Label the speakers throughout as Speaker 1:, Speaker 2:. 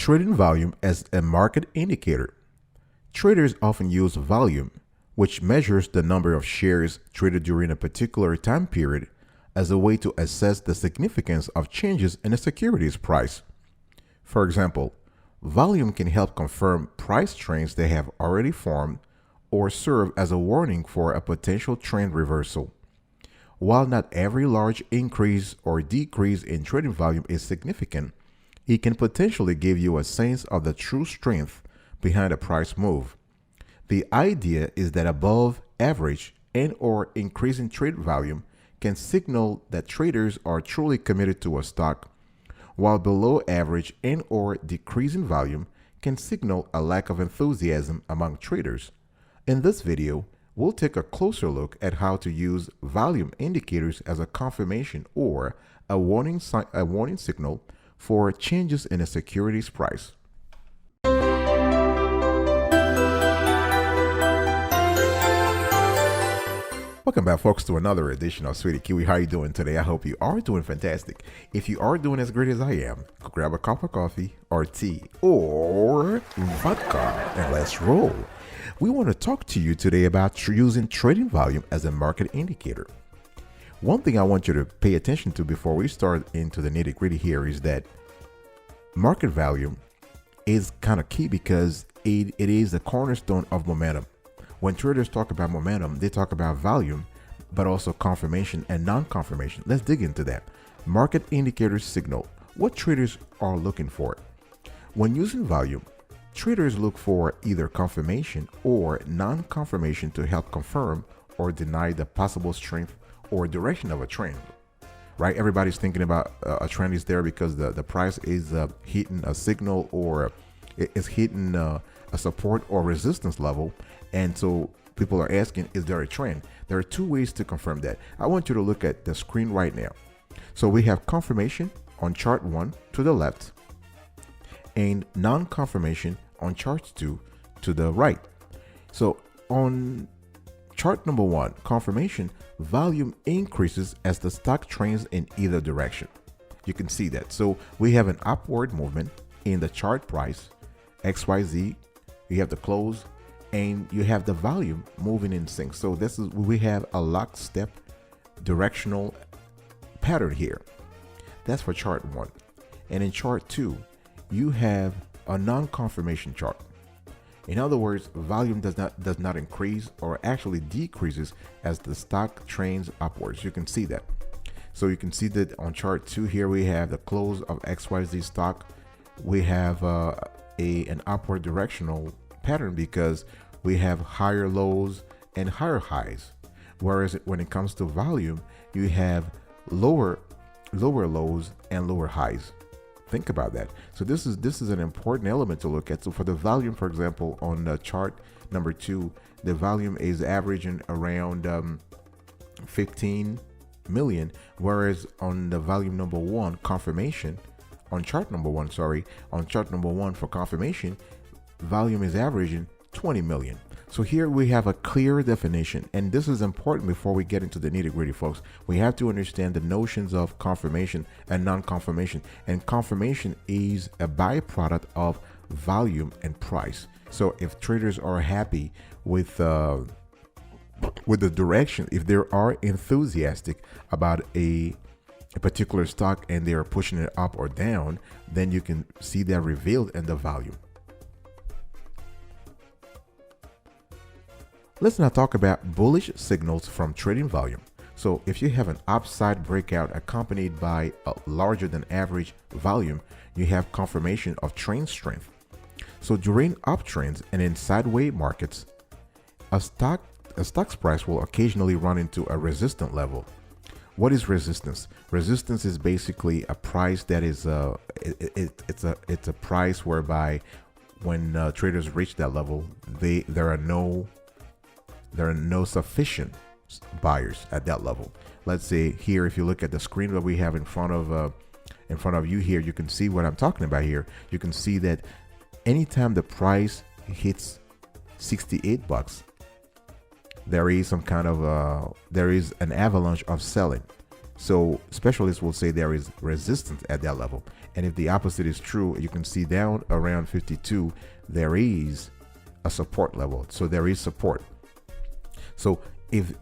Speaker 1: Trading volume as a market indicator. Traders often use volume, which measures the number of shares traded during a particular time period, as a way to assess the significance of changes in a security's price. For example, volume can help confirm price trends that have already formed or serve as a warning for a potential trend reversal. While not every large increase or decrease in trading volume is significant, it can potentially give you a sense of the true strength behind a price move. The idea is that above average and/or increasing trade volume can signal that traders are truly committed to a stock, while below average and/or decreasing volume can signal a lack of enthusiasm among traders. In this video, we'll take a closer look at how to use volume indicators as a confirmation or a warning signal for changes in a security's price. Welcome back, folks, to another edition of Sweetie Kiwi. How are you doing today? I hope you are doing fantastic. If you are doing as great as I am, grab a cup of coffee or tea or vodka and let's roll. We want to talk to you today about using trading volume as a market indicator. One thing I want you to pay attention to before we start into the nitty-gritty here is that market volume is kind of key because it is the cornerstone of momentum. When traders talk about momentum, they talk about volume, but also confirmation and non-confirmation. Let's dig into that. Market indicators signal what traders are looking for. When using volume, traders look for either confirmation or non-confirmation to help confirm or deny the possible strength or direction of a trend. Right? Everybody's thinking about a trend is there because the price is hitting a signal or it's hitting a support or resistance level. And so people are asking, is there a trend? There are two ways to confirm that. I want you to look at the screen right now. So we have confirmation on chart 1 to the left and non-confirmation on chart 2 to the right. So on chart number 1, confirmation, volume increases as the stock trends in either direction. You can see that. So we have an upward movement in the chart price, XYZ, you have the close, and you have the volume moving in sync. So this is, we have a lockstep directional pattern here. That's for chart 1. And in chart 2, you have a non-confirmation chart. In other words, volume does not increase or actually decreases as the stock trends upwards. You can see that. So you can see that on chart 2 here we have the close of XYZ stock. We have an upward directional pattern because we have higher lows and higher highs. Whereas when it comes to volume, you have lower lows and lower highs. Think about that. So this is an important element to look at. So for the volume, for example, on the chart number 2, the volume is averaging around 15 million, whereas on the volume number 1, confirmation, on chart number 1 for confirmation, volume is averaging 20 million. So here we have a clear definition, and this is important before we get into the nitty-gritty, folks. We have to understand the notions of confirmation and non-confirmation, and confirmation is a byproduct of volume and price. So if traders are happy with the direction, if they are enthusiastic about a particular stock and they are pushing it up or down, then you can see that revealed in the volume. Let's now talk about bullish signals from trading volume. So if you have an upside breakout accompanied by a larger than average volume, you have confirmation of trend strength. So during uptrends and in sideways markets, a stock's price will occasionally run into a resistance level. What is resistance? Resistance is basically a price that is it's a price whereby when traders reach that level, there are no sufficient buyers at that level. Let's say here, if you look at the screen that we have in front of you here, you can see what I'm talking about here. You can see that anytime the price hits 68 bucks, there is some kind of there is an avalanche of selling. So specialists will say there is resistance at that level. And if the opposite is true, you can see down around 52, there is a support level. So there is support. So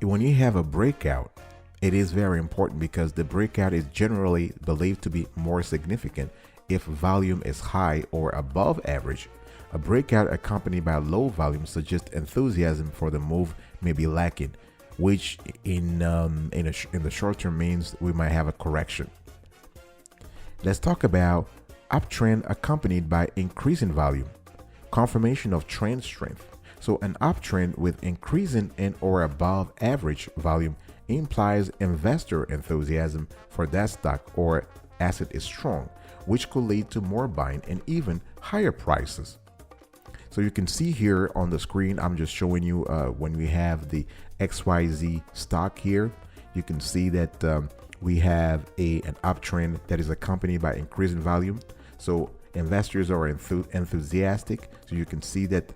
Speaker 1: when you have a breakout, it is very important because the breakout is generally believed to be more significant if volume is high or above average. A breakout accompanied by low volume suggests enthusiasm for the move may be lacking, which in the short term means we might have a correction. Let's talk about uptrend accompanied by increasing volume, confirmation of trend strength. So an uptrend with increasing and or above average volume implies investor enthusiasm for that stock or asset is strong, which could lead to more buying and even higher prices. So you can see here on the screen, I'm just showing you when we have the XYZ stock here, you can see that we have an uptrend that is accompanied by increasing volume. So investors are enthusiastic. So you can see that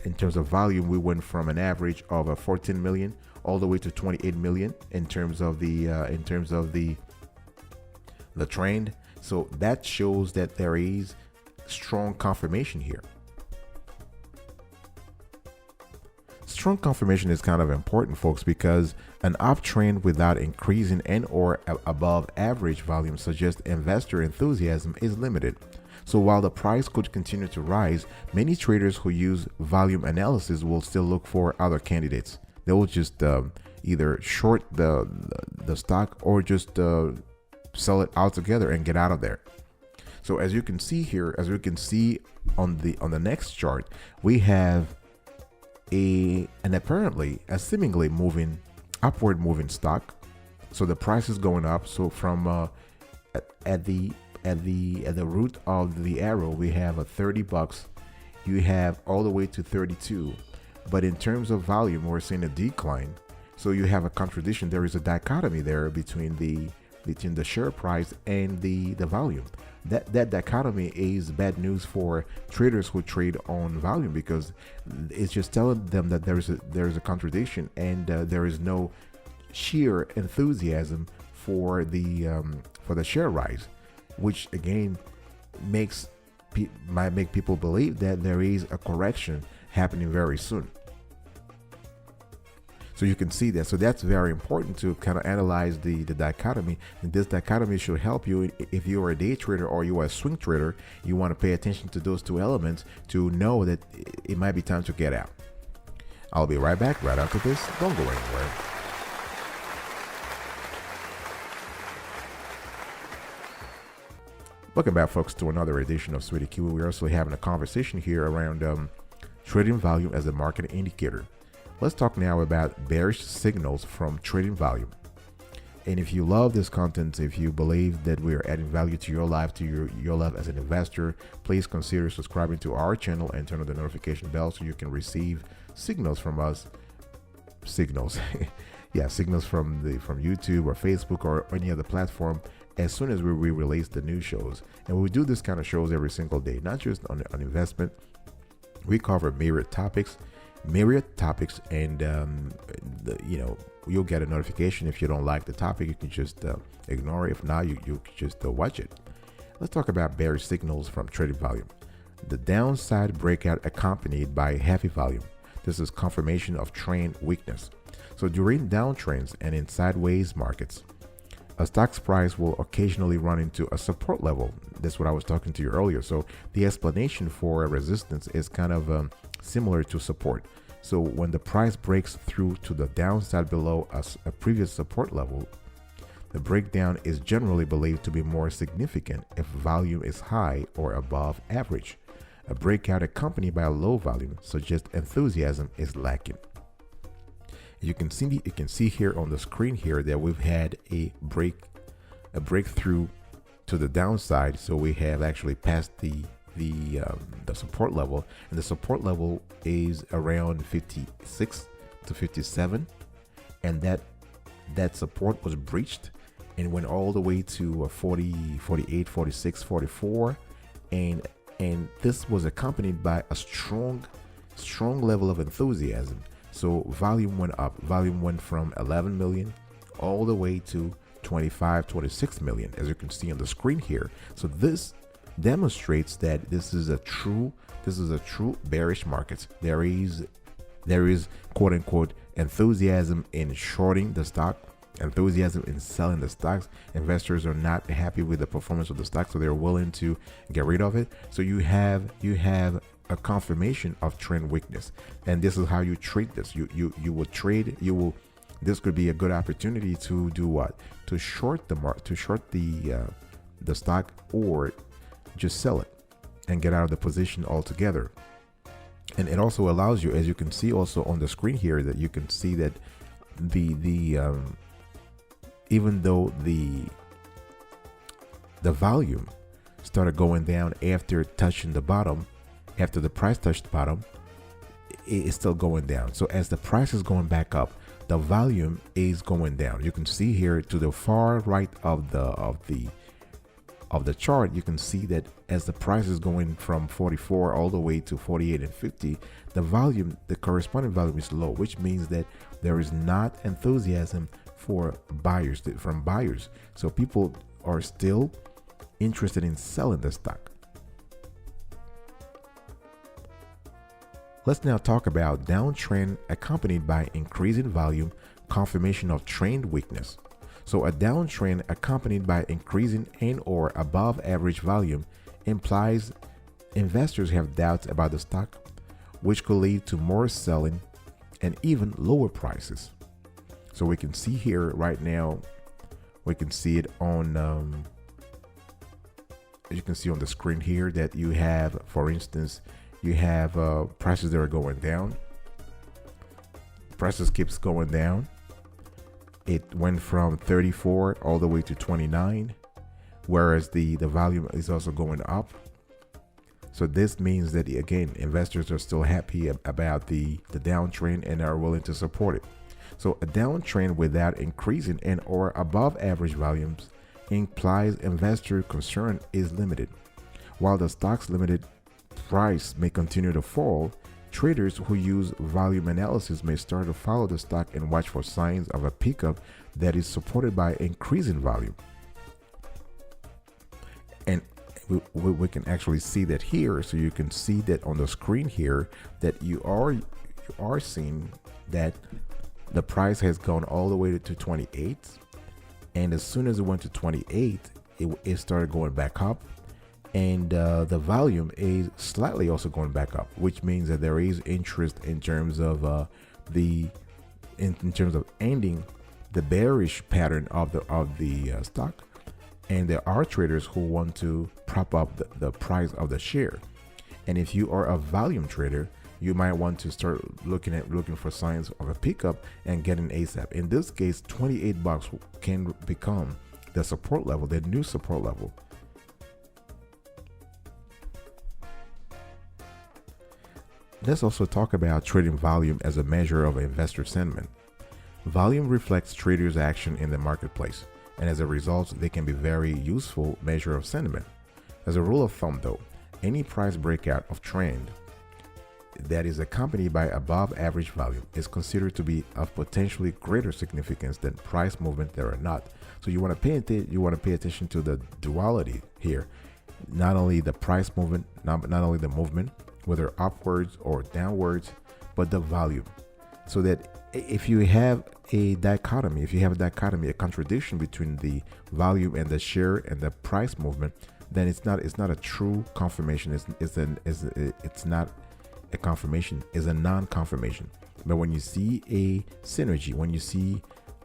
Speaker 1: in terms of volume, we went from an average of 14 million all the way to 28 million in terms of the trend. So that shows that there is strong confirmation here. Strong confirmation is kind of important, folks, because an uptrend without increasing and or above average volume suggests investor enthusiasm is limited. So while the price could continue to rise, many traders who use volume analysis will still look for other candidates. They will just either short the stock or just sell it altogether and get out of there. So as you can see here, as we can see on the next chart, we have an apparently a seemingly upward moving stock. So the price is going up. So from at the root of the arrow, we have a $30. You have all the way to 32. But in terms of volume, we're seeing a decline. So you have a contradiction. There is a dichotomy there between the share price and the volume. That dichotomy is bad news for traders who trade on volume, because it's just telling them that there is a contradiction and there is no sheer enthusiasm for the share rise, which again might make people believe that there is a correction happening very soon. So you can see that. So that's very important to kind of analyze the dichotomy. And this dichotomy should help you if you are a day trader or you are a swing trader. You want to pay attention to those two elements to know that it might be time to get out. I'll be right back right after this. Don't go anywhere. Welcome back, folks, to another edition of Sweetie Kiwi. We're also having a conversation here around trading volume as a market indicator. Let's talk now about bearish signals from trading volume. And if you love this content, if you believe that we are adding value to your life, to your life as an investor, please consider subscribing to our channel and turn on the notification bell so you can receive signals from us. Signals. Yeah, signals from YouTube or Facebook or any other platform as soon as we release the new shows. And we do this kind of shows every single day, not just on investment. We cover myriad topics, and you'll get a notification. If you don't like the topic, you can just ignore it. If not, you can just watch it. Let's talk about bearish signals from trading volume. The downside breakout accompanied by heavy volume. This is confirmation of trend weakness. So during downtrends and in sideways markets, a stock's price will occasionally run into a support level. That's what I was talking to you earlier. So the explanation for a resistance is kind of similar to support. So when the price breaks through to the downside below a previous support level, the breakdown is generally believed to be more significant if volume is high or above average. A breakout accompanied by a low volume suggests enthusiasm is lacking. You can see here on the screen here that we've had a breakthrough to the downside. So we have actually passed the support level, and the support level is around 56 to 57, and that support was breached and went all the way to 40, 48, 46, 44, and this was accompanied by a strong level of enthusiasm. So volume went up. Volume went from 11 million all the way to 25, 26 million, as you can see on the screen here. So this demonstrates that this is a true bearish market. There is quote unquote enthusiasm in shorting the stock, enthusiasm in selling the stocks. Investors are not happy with the performance of the stock, so they're willing to get rid of it. So you have a confirmation of trend weakness, and this is how you treat this. You will trade. This could be a good opportunity to do what? To short the market, to short the stock, or just sell it and get out of the position altogether. And it also allows you, as you can see also on the screen here, that you can see that even though the volume started going down after touching the bottom, after the price touched the bottom, it is still going down. So as the price is going back up, the volume is going down. You can see here to the far right of the chart, you can see that as the price is going from 44 all the way to 48 and 50, the volume, the corresponding volume is low, which means that there is not enthusiasm from buyers. So people are still interested in selling the stock. Let's now talk about downtrend accompanied by increasing volume, confirmation of trend weakness. So a downtrend accompanied by increasing and or above average volume implies investors have doubts about the stock, which could lead to more selling and even lower prices. So we can see here right now, we can see it on, you can see on the screen here that you have, for instance, you have prices that are going down. Prices keeps going down. It went from 34 all the way to 29, whereas the volume is also going up. So this means that, again, investors are still happy about the downtrend and are willing to support it. So a downtrend without increasing and or above average volumes implies investor concern is limited. While the stock's limited price may continue to fall, traders who use volume analysis may start to follow the stock and watch for signs of a pickup that is supported by increasing volume. And we can actually see that here. So you can see that on the screen here that you are seeing that the price has gone all the way to 28, and as soon as it went to 28, it started going back up. And the volume is slightly also going back up, which means that there is interest in terms of in terms of ending the bearish pattern of the stock. And there are traders who want to prop up the price of the share. And if you are a volume trader, you might want to start looking for signs of a pickup and getting ASAP. In this case, $28 can become the support level, the new support level. Let's also talk about trading volume as a measure of investor sentiment. Volume reflects traders' action in the marketplace, and as a result, they can be a very useful measure of sentiment. As a rule of thumb though, any price breakout of trend that is accompanied by above average volume is considered to be of potentially greater significance than price movement that are not. So you want to pay attention to the duality here. Not only the price movement, not only the movement, whether upwards or downwards, but the volume. So that if you have a dichotomy, a contradiction between the volume and the share and the price movement, then it's not a true confirmation. It's not a confirmation, it's a non-confirmation. But when you see a synergy, when you see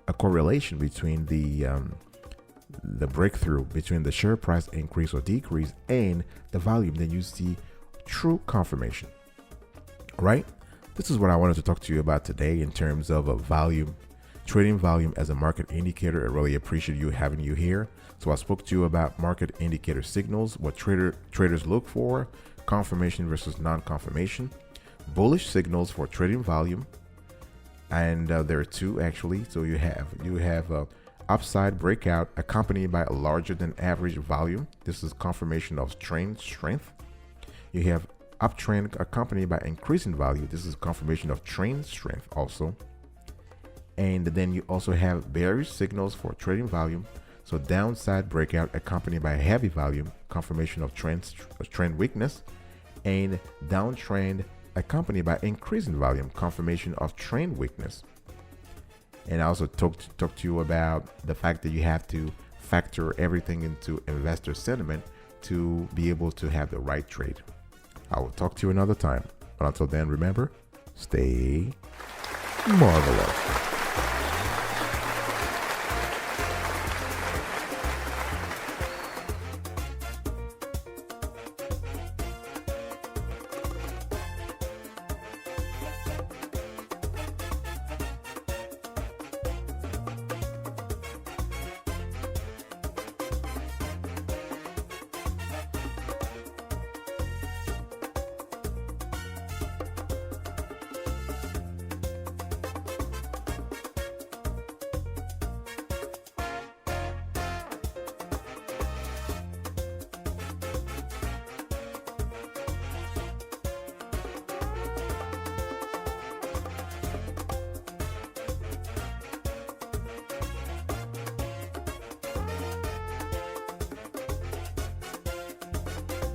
Speaker 1: a correlation between the breakthrough between the share price increase or decrease and the volume, then you see true confirmation, right? This is what I wanted to talk to you about today in terms of volume, trading volume as a market indicator. I really appreciate having you here. So I spoke to you about market indicator signals, what traders look for, confirmation versus non-confirmation, bullish signals for trading volume, and there are two actually. So you have upside breakout accompanied by a larger than average volume. This is confirmation of trend strength. You have uptrend accompanied by increasing value. This is confirmation of trend strength also. And then you also have bearish signals for trading volume. So downside breakout accompanied by heavy volume, confirmation of trend weakness, and downtrend accompanied by increasing volume, confirmation of trend weakness. And I also talked to you about the fact that you have to factor everything into investor sentiment to be able to have the right trade. I will talk to you another time. But until then, remember, stay marvelous.